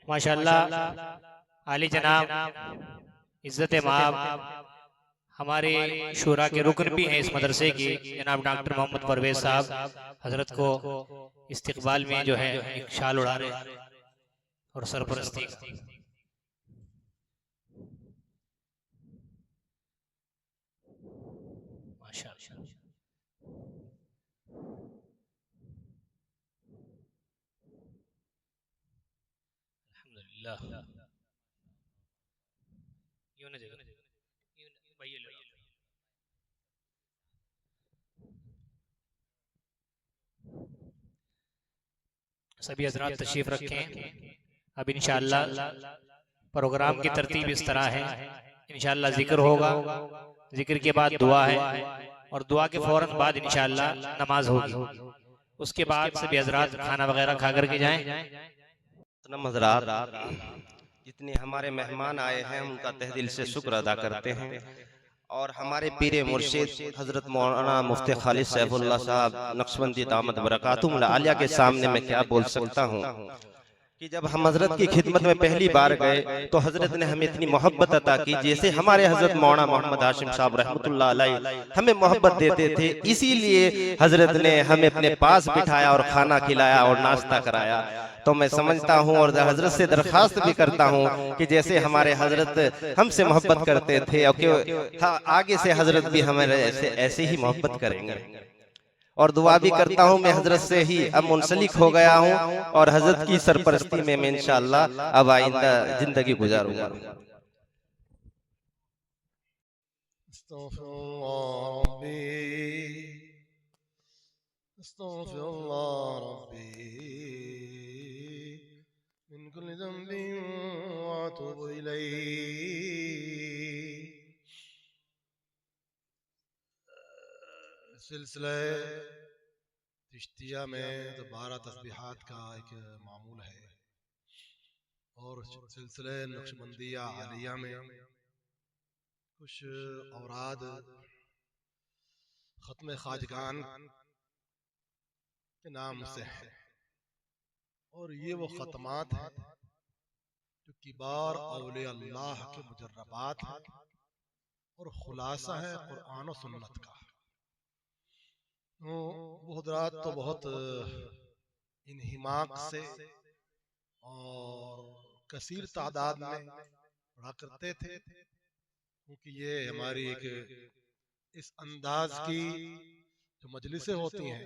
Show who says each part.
Speaker 1: माशाल्लाह आली जनाब इज्जत माब हमारे शूरा के रुकन भी हैं इस मदरसे के जनाब डॉक्टर मोहम्मद परवेज साहब हजरत को इस्तकबाल में जो है एक शाल उड़ा रहे हैं और सरपरस्ती का माशाल्लाह। अल्हम्दुलिल्लाह। यूं ना देखो, यूं ना, भाई ये लो। सभी हजरात तशरीफ रखें। अब इंशाअल्लाह प्रोग्राम की तरतीब इस तरह है, इंशाअल्लाह जिक्र होगा, जिक्र के बाद दुआ है और दुआ के फौरन बाद इंशाअल्लाह नमाज होगी। उसके बाद सभी हजरात खाना वगैरह खा करके जाएं।
Speaker 2: हज़रात, जितने हमारे मेहमान आए हैं हम उनका तहे दिल से शुक्र अदा करते हैं और हमारे पीर मुर्शिद हजरत मौलाना मुफ्ती खालिद सैफुल्लाह साहब नक्शबंदी दामद बरकातुहुम आलिया के सामने मैं क्या बोल सकता हूँ कि जब हम हजरत की खिदमत में पहली बार गए तो हजरत ने हमें इतनी मोहब्बत अता की, जैसे हमारे हजरत मौलाना मोहम्मद हाशिम साहब रहमतुल्लाह अलैह हमें मोहब्बत देते थे, इसीलिए हजरत ने हमें अपने पास बिठाया और खाना खिलाया और नाश्ता कराया। तो मैं समझता हूँ और हजरत से दरखास्त भी करता हूँ कि जैसे हमारे हजरत हमसे मोहब्बत करते थे और आगे से हजरत भी हमारे ऐसे ही मोहब्बत करेंगे। और दुआ भी करता हूँ मैं हजरत से ही अब मुंसलिक हो गया हूँ और हजरत की सरपरस्ती में मैं इंशाअल्लाह अब आइंदा जिंदगी गुजारूंगा।
Speaker 3: सिलसिले चिश्तिया में तो 12 तस्बीहात का एक मामूल है और सिलसिले नक्शबंदिया आलिया में कुछ औराद खत्म खाजगान के नाम से है और ये वो खत्मात हैं जो किबार औलिया अल्लाह के मुजर्रबात हैं और खुलासा है कुरान और सुन्नत का। वो हजरात तो बहुत इन्हिमाक से और कसीर तादाद में पढ़ा करते थे, क्योंकि ये हमारी एक इस अंदाज की जो मजलिसें होती हैं